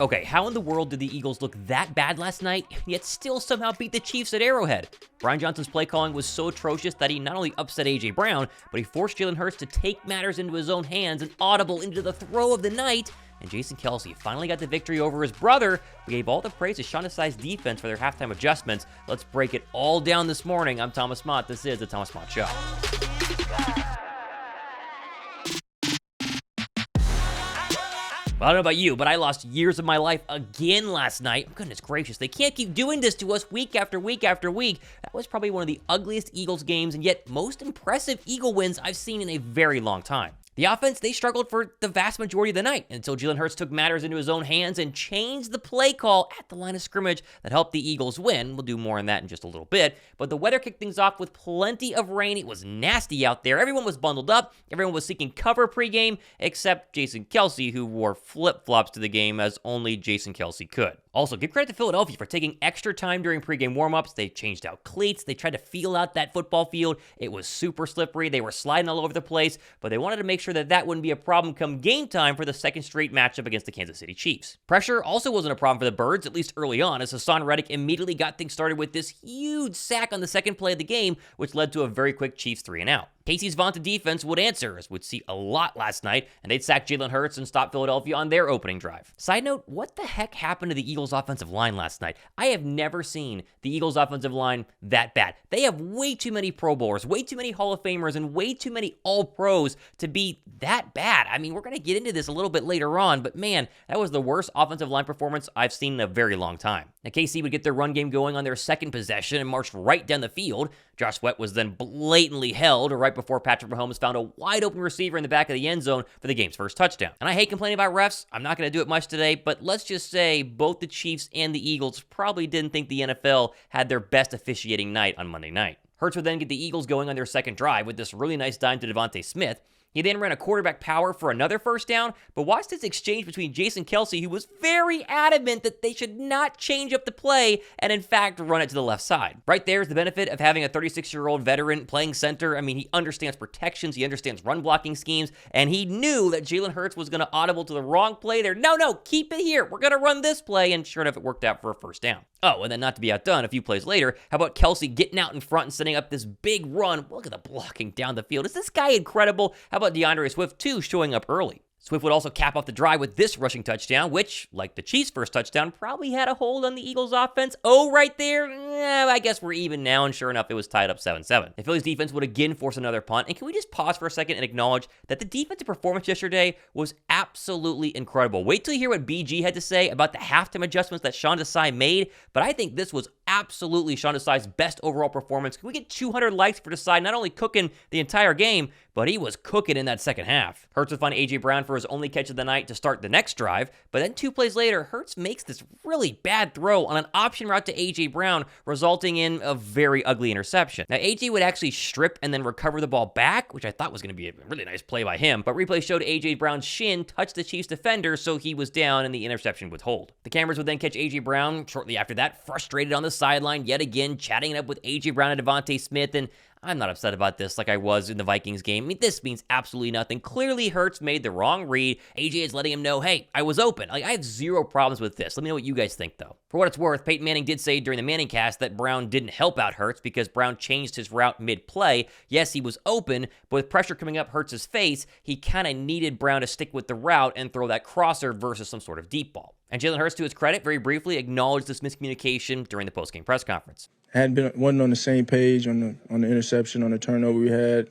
Okay, how in the world did the Eagles look that bad last night, yet still somehow beat the Chiefs at Arrowhead? Brian Johnson's play calling was so atrocious that he not only upset A.J. Brown, but he forced Jalen Hurts to take matters into his own hands and audible into the throw of the night. And Jason Kelce finally got the victory over his brother. We gave all the praise to Sean Desai's defense for their halftime adjustments. Let's break it all down this morning. I'm Thomas Mott. This is the Thomas Mott Show. Well, I don't know about you, but I lost years of my life again last night. Goodness gracious, they can't keep doing this to us week after week after week. That was probably one of the ugliest Eagles games and yet most impressive Eagle wins I've seen in a very long time. The offense, they struggled for the vast majority of the night until Jalen Hurts took matters into his own hands and changed the play call at the line of scrimmage that helped the Eagles win. We'll do more on that in just a little bit. But the weather kicked things off with plenty of rain. It was nasty out there. Everyone was bundled up. Everyone was seeking cover pregame, except Jason Kelce, who wore flip-flops to the game as only Jason Kelce could. Also, give credit to Philadelphia for taking extra time during pregame warm-ups. They changed out cleats. They tried to feel out that football field. It was super slippery. They were sliding all over the place, but they wanted to make sure that that wouldn't be a problem come game time for the second straight matchup against the Kansas City Chiefs. Pressure also wasn't a problem for the Birds, at least early on, as Hassan Reddick immediately got things started with this huge sack on the second play of the game, which led to a very quick Chiefs 3-and-out. Casey's vaunted defense would answer, as we'd see a lot last night, and they'd sack Jalen Hurts and stop Philadelphia on their opening drive. Side note, what the heck happened to the Eagles' offensive line last night? I have never seen the Eagles' offensive line that bad. They have way too many Pro Bowlers, way too many Hall of Famers, and way too many All-Pros to be that bad. I mean, we're going to get into this a little bit later on, but man, that was the worst offensive line performance I've seen in a very long time. Now, KC would get their run game going on their second possession and marched right down the field. Josh Sweat was then blatantly held right before Patrick Mahomes found a wide-open receiver in the back of the end zone for the game's first touchdown. And I hate complaining about refs. I'm not going to do it much today, but let's just say both the Chiefs and the Eagles probably didn't think the NFL had their best officiating night on Monday night. Hurts would then get the Eagles going on their second drive with this really nice dime to DeVonta Smith. He then ran a quarterback power for another first down, but watch this exchange between Jason Kelce, who was very adamant that they should not change up the play and in fact run it to the left side. Right there is the benefit of having a 36-year-old veteran playing center. I mean, he understands protections, he understands run blocking schemes, and he knew that Jalen Hurts was going to audible to the wrong play there. No, keep it here. We're going to run this play, and sure enough, it worked out for a first down. Oh, and then not to be outdone, a few plays later, how about Kelce getting out in front and setting up this big run? Look at the blocking down the field. Is this guy incredible? How about DeAndre Swift, too, showing up early? Swift would also cap off the drive with this rushing touchdown, which, like the Chiefs' first touchdown, probably had a hold on the Eagles' offense. Oh, right there, I guess we're even now, and sure enough, it was tied up 7-7. The Phillies' defense would again force another punt, and can we just pause for a second and acknowledge that the defensive performance yesterday was absolutely incredible. Wait till you hear what BG had to say about the halftime adjustments that Sean Desai made, but I think this was absolutely Sean Desai's best overall performance. Can we get 200 likes for Desai not only cooking the entire game, but he was cooking in that second half. Hurts would find A.J. Brown for his only catch of the night to start the next drive, but then 2 plays later, Hurts makes this really bad throw on an option route to A.J. Brown, resulting in a very ugly interception. Now, A.J. would actually strip and then recover the ball back, which I thought was going to be a really nice play by him, but replay showed A.J. Brown's shin touch the Chiefs defender, so he was down and the interception would hold. The cameras would then catch A.J. Brown shortly after that, frustrated on the sideline, yet again, chatting it up with A.J. Brown and DeVonta Smith, and I'm not upset about this like I was in the Vikings game. I mean, this means absolutely nothing. Clearly, Hurts made the wrong read. AJ is letting him know, hey, I was open. I have zero problems with this. Let me know what you guys think, though. For what it's worth, Peyton Manning did say during the Manning cast that Brown didn't help out Hurts because Brown changed his route mid-play. Yes, he was open, but with pressure coming up Hurts' face, he kind of needed Brown to stick with the route and throw that crosser versus some sort of deep ball. And Jalen Hurts, to his credit, very briefly acknowledged this miscommunication during the postgame press conference. Wasn't on the same page on the interception, on the turnover we had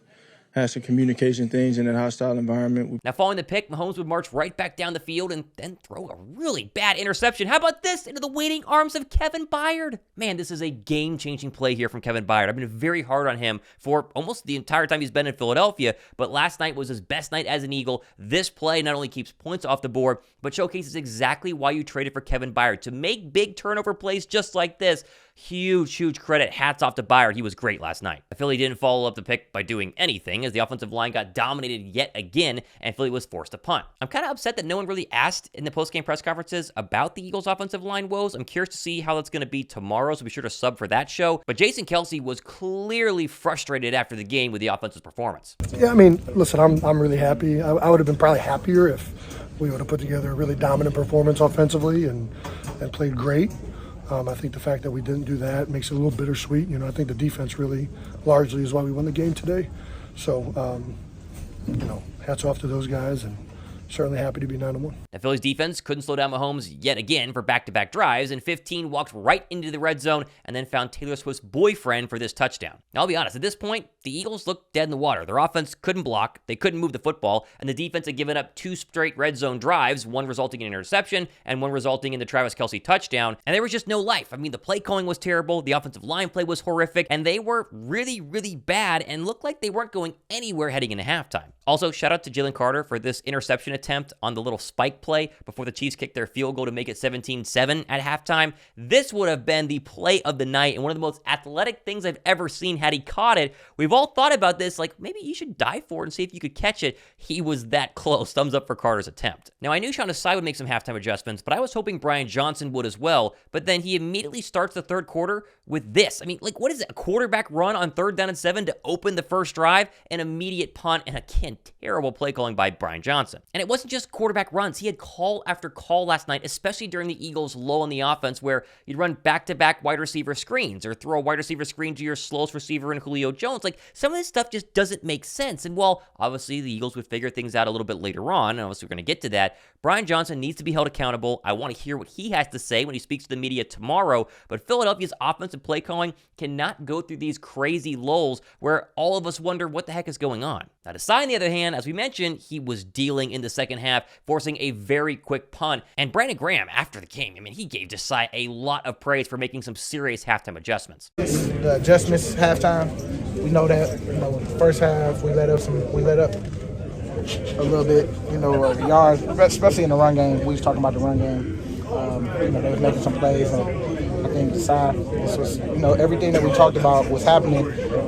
some communication things in a hostile environment. Now, following the pick, Mahomes would march right back down the field and then throw a really bad interception. How about this? Into the waiting arms of Kevin Byard. Man, this is a game-changing play here from Kevin Byard. I've been very hard on him for almost the entire time he's been in Philadelphia, but last night was his best night as an Eagle. This play not only keeps points off the board, but showcases exactly why you traded for Kevin Byard. To make big turnover plays just like this, huge credit. Hats off to Byard. He was great last night. Philly didn't follow up the pick by doing anything. as the offensive line got dominated yet again, and Philly was forced to punt. I'm kind of upset that no one really asked in the post-game press conferences about the Eagles' offensive line woes. I'm curious to see how that's going to be tomorrow, so be sure to sub for that show. But Jason Kelce was clearly frustrated after the game with the offense's performance. Yeah, I mean, listen, I'm really happy. I would have been probably happier if we would have put together a really dominant performance offensively and played great. I think the fact that we didn't do that makes it a little bittersweet. I think the defense really largely is why we won the game today. So, hats off to those guys, and certainly happy to be 9-1. The Phillies defense couldn't slow down Mahomes yet again for back-to-back drives, and 15 walked right into the red zone and then found Taylor Swift's boyfriend for this touchdown. Now, I'll be honest, at this point, the Eagles looked dead in the water. Their offense couldn't block, they couldn't move the football, and the defense had given up 2 straight red zone drives, one resulting in an interception and one resulting in the Travis Kelce touchdown, and there was just no life. I mean, the play calling was terrible, the offensive line play was horrific, and they were really, really bad and looked like they weren't going anywhere heading into halftime. Also, shout out to Jalen Carter for this interception attempt on the little spike play before the Chiefs kicked their field goal to make it 17-7 at halftime. This would have been the play of the night and one of the most athletic things I've ever seen had he caught it. We've all thought about this, like maybe you should dive for it and see if you could catch it. He was that close. Thumbs up for Carter's attempt. Now, I knew Sean Desai would make some halftime adjustments, but I was hoping Brian Johnson would as well, but then he immediately starts the third quarter with this. I mean, like, what is it? A quarterback run on 3rd down and 7 to open the first drive, an immediate punt, and again, terrible play calling by Brian Johnson. And it wasn't just quarterback runs. He had call after call last night, especially during the Eagles' lull on the offense, where you'd run back-to-back wide receiver screens or throw a wide receiver screen to your slowest receiver in Julio Jones. Like, some of this stuff just doesn't make sense. And while obviously the Eagles would figure things out a little bit later on, and obviously we're going to get to that, Brian Johnson needs to be held accountable. I want to hear what he has to say when he speaks to the media tomorrow, but Philadelphia's offensive play calling cannot go through these crazy lulls where all of us wonder what the heck is going on. Now, Desai, on the other hand, as we mentioned, he was dealing in the second half, forcing a very quick punt. And Brandon Graham, after the game, I mean, he gave Desai a lot of praise for making some serious halftime adjustments. The adjustments halftime, we know that. First half we let up a little bit. Yards, especially in the run game. We was talking about the run game. They was making some plays, and I think Desai, this was, everything that we talked about was happening,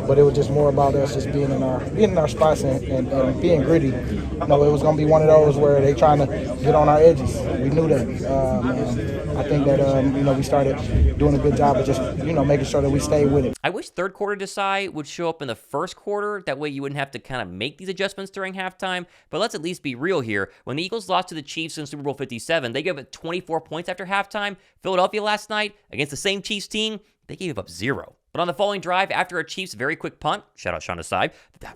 but it was just more about us just being in our spots and being gritty. It was going to be one of those where they trying to get on our edges. We knew that. I think that we started doing a good job of just making sure that we stay with it. I wish third quarter Desai would show up in the first quarter. That way you wouldn't have to kind of make these adjustments during halftime. But let's at least be real here. When the Eagles lost to the Chiefs in Super Bowl 57, they gave up 24 points after halftime. Philadelphia last night against the same Chiefs team, they gave up 0. But on the following drive, after a Chiefs very quick punt, shout out Sean Desai,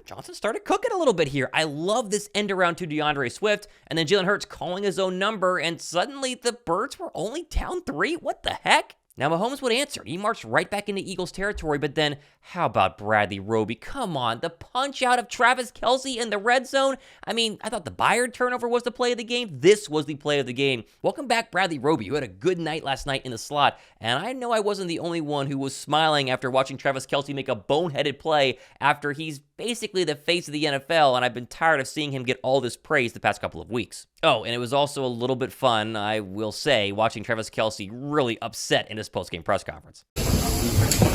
Johnson started cooking a little bit here. I love this end around to DeAndre Swift, and then Jalen Hurts calling his own number, and suddenly the Birds were only down 3? What the heck? Now, Mahomes would answer. He marched right back into Eagles territory, but then how about Bradley Roby? Come on, the punch out of Travis Kelce in the red zone. I mean, I thought the Byard turnover was the play of the game. This was the play of the game. Welcome back, Bradley Roby, who had a good night last night in the slot, and I know I wasn't the only one who was smiling after watching Travis Kelce make a boneheaded play after he's basically the face of the NFL, and I've been tired of seeing him get all this praise the past couple of weeks. Oh, and it was also a little bit fun, I will say, watching Travis Kelce really upset in his post-game press conference.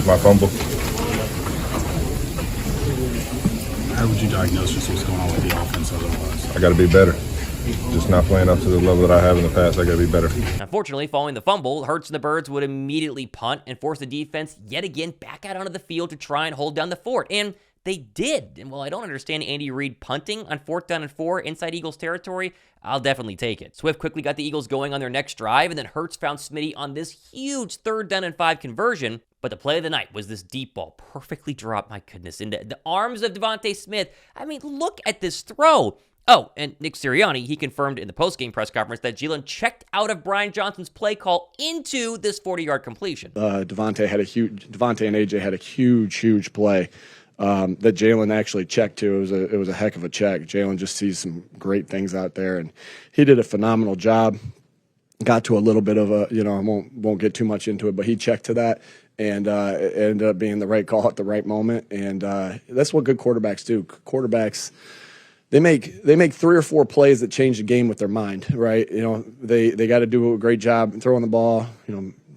My fumble. How would you diagnose just what's going on with the offense otherwise? I got to be better. Just not playing up to the level that I have in the past. I got to be better. Unfortunately, following the fumble, Hurts and the Birds would immediately punt and force the defense yet again back out onto the field to try and hold down the fort. And they did. And while I don't understand Andy Reid punting on 4th down and 4 inside Eagles territory, I'll definitely take it. Swift quickly got the Eagles going on their next drive, and then Hurts found Smitty on this huge 3rd down and 5 conversion. But the play of the night was this deep ball, perfectly dropped, my goodness, into the arms of DeVonta Smith. I mean, look at this throw. Oh, and Nick Sirianni, he confirmed in the postgame press conference that Jalen checked out of Brian Johnson's play call into this 40-yard completion. DeVonta and AJ had a huge play that Jalen actually checked to. It was a heck of a check. Jalen just sees some great things out there, and he did a phenomenal job. Got to a little bit of a, I won't get too much into it, but he checked to that, and it ended up being the right call at the right moment. And that's what good quarterbacks do. Quarterbacks, they make 3 or 4 plays that change the game with their mind, right? They got to do a great job throwing the ball,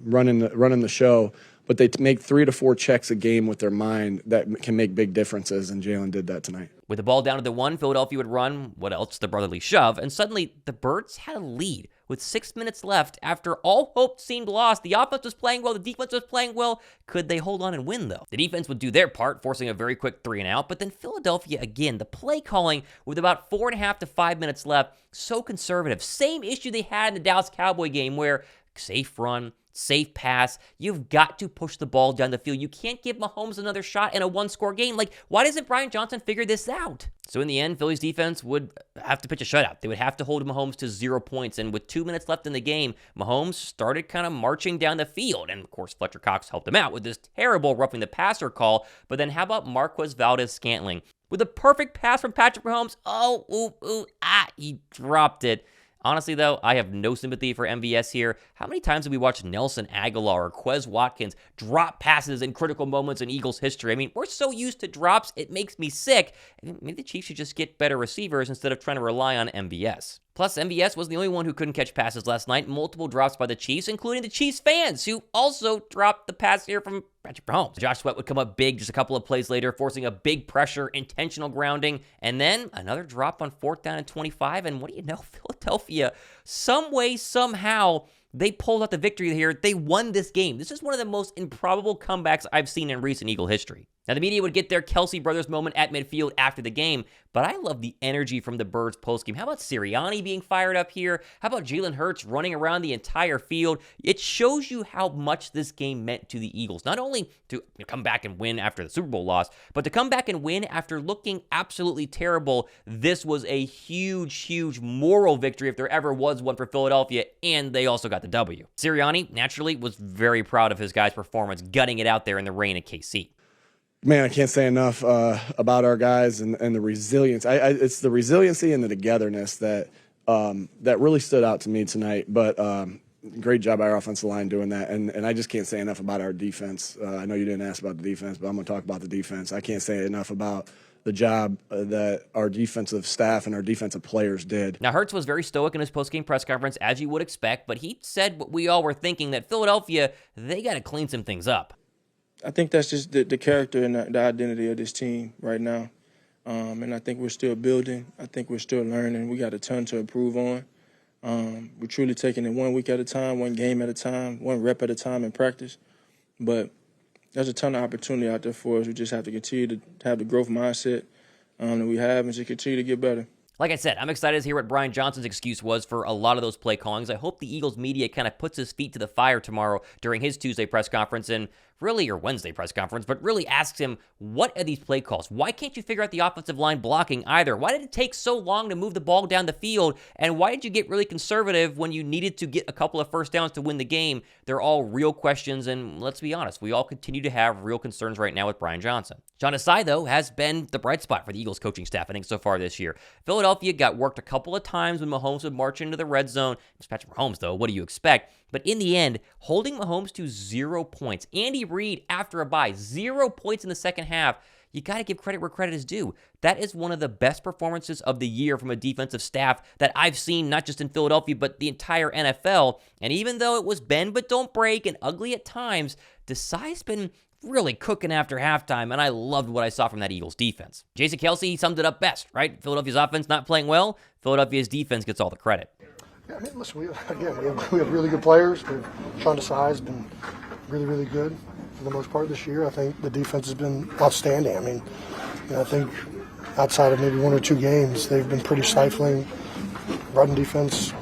running the show. but they make 3 to 4 checks a game with their mind that can make big differences, and Jalen did that tonight. With the ball down to the 1, Philadelphia would run, what else, the brotherly shove, and suddenly the Birds had a lead with 6 minutes left after all hope seemed lost. The offense was playing well, the defense was playing well. Could they hold on and win, though? The defense would do their part, forcing a very quick 3 and out, but then Philadelphia, again, the play calling with about 4.5 to 5 minutes left, so conservative. Same issue they had in the Dallas Cowboy game where safe run, safe pass. You've got to push the ball down the field. You can't give Mahomes another shot in a one-score game. Like, why doesn't Brian Johnson figure this out? So in the end, Philly's defense would have to pitch a shutout. They would have to hold Mahomes to 0 points. And with 2 minutes left in the game, Mahomes started kind of marching down the field. And of course, Fletcher Cox helped him out with this terrible roughing the passer call. But then how about Marquez Valdez-Scantling? With a perfect pass from Patrick Mahomes, he dropped it. Honestly, though, I have no sympathy for MVS here. How many times have we watched Nelson Aguilar or Quez Watkins drop passes in critical moments in Eagles history? I mean, we're so used to drops, it makes me sick. Maybe the Chiefs should just get better receivers instead of trying to rely on MVS. Plus, MVS was the only one who couldn't catch passes last night. Multiple drops by the Chiefs, including the Chiefs fans, who also dropped the pass here from Patrick Mahomes. Josh Sweat would come up big just a couple of plays later, forcing a big pressure, intentional grounding, and then another drop on 4th down and 25. And what do you know? Philadelphia, some way, somehow, they pulled out the victory here. They won this game. This is one of the most improbable comebacks I've seen in recent Eagle history. Now, the media would get their Kelce brothers moment at midfield after the game, but I love the energy from the Birds postgame. How about Sirianni being fired up here? How about Jalen Hurts running around the entire field? It shows you how much this game meant to the Eagles. Not only to come back and win after the Super Bowl loss, but to come back and win after looking absolutely terrible. This was a huge, huge moral victory if there ever was one for Philadelphia, and they also got the W. Sirianni, naturally, was very proud of his guys' performance, gutting it out there in the rain at KC. Man, I can't say enough about our guys and the resilience. It's the resiliency and the togetherness that really stood out to me tonight. But great job by our offensive line doing that. And I just can't say enough about our defense. I know you didn't ask about the defense, but I'm going to talk about the defense. I can't say enough about the job that our defensive staff and our defensive players did. Now, Hurts was very stoic in his postgame press conference, as you would expect, but he said what we all were thinking, that Philadelphia, they got to clean some things up. I think that's just the character and the identity of this team right now. And I think we're still building. I think we're still learning. We got a ton to improve on. We're truly taking it 1 week at a time, 1 game at a time, 1 rep at a time in practice. But there's a ton of opportunity out there for us. We just have to continue to have the growth mindset that we have and just continue to get better. Like I said, I'm excited to hear what Brian Johnson's excuse was for a lot of those play callings. I hope the Eagles media kind of puts his feet to the fire tomorrow during his Tuesday press conference and really, or Wednesday press conference, but really asks him, what are these play calls? Why can't you figure out the offensive line blocking either? Why did it take so long to move the ball down the field? And why did you get really conservative when you needed to get a couple of first downs to win the game? They're all real questions, and let's be honest, we all continue to have real concerns right now with Brian Johnson. John Desai, though, has been the bright spot for the Eagles coaching staff, I think, so far this year. Philadelphia got worked a couple of times when Mahomes would march into the red zone. It's Patrick Mahomes, though. What do you expect? But in the end, holding Mahomes to 0 points. Andy Reid, after a bye, 0 points in the second half. You got to give credit where credit is due. That is one of the best performances of the year from a defensive staff that I've seen, not just in Philadelphia, but the entire NFL. And even though it was bend but don't break and ugly at times, Desai's been really cooking after halftime, and I loved what I saw from that Eagles defense. Jason Kelce, he summed it up best, right? Philadelphia's offense not playing well. Philadelphia's defense gets all the credit. Yeah, I mean, listen, we have really good players. Sean Desai has been really, really good for the most part this year. I think the defense has been outstanding. I mean, I think outside of maybe 1 or 2 games, they've been pretty stifling. Run defense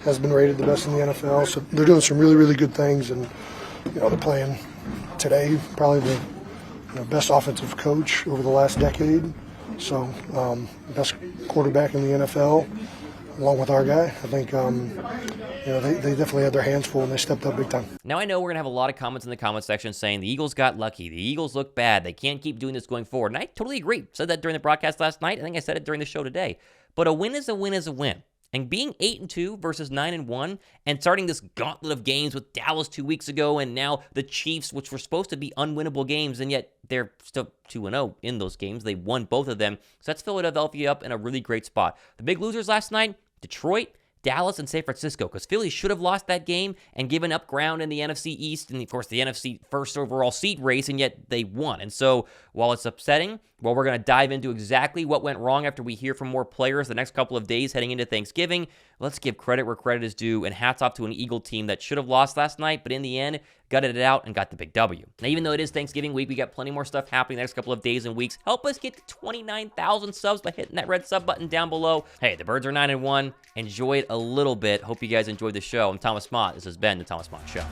has been rated the best in the NFL, so they're doing some really, really good things. And they're playing today probably the best offensive coach over the last decade. So best quarterback in the NFL. Along with our guy, I think they definitely had their hands full and they stepped up big time. Now I know we're going to have a lot of comments in the comment section saying the Eagles got lucky, the Eagles look bad, they can't keep doing this going forward. And I totally agree. Said that during the broadcast last night. I think I said it during the show today. But a win is a win is a win. And being 8-2 versus 9-1 and starting this gauntlet of games with Dallas 2 weeks ago and now the Chiefs, which were supposed to be unwinnable games, and yet they're still 2-0 in those games. They won both of them. So that's Philadelphia up in a really great spot. The big losers last night, Detroit, Dallas and San Francisco, because Philly should have lost that game and given up ground in the NFC East and, of course, the NFC first overall seed race, and yet they won. And so while it's upsetting, well, we're going to dive into exactly what went wrong after we hear from more players the next couple of days heading into Thanksgiving. Let's give credit where credit is due, and hats off to an Eagle team that should have lost last night, but in the end, gutted it out and got the big W. Now, even though it is Thanksgiving week, we got plenty more stuff happening the next couple of days and weeks. Help us get to 29,000 subs by hitting that red sub button down below. Hey, the Birds are 9-1. Enjoy it a little bit. Hope you guys enjoyed the show. I'm Thomas Mott. This has been the Thomas Mott Show.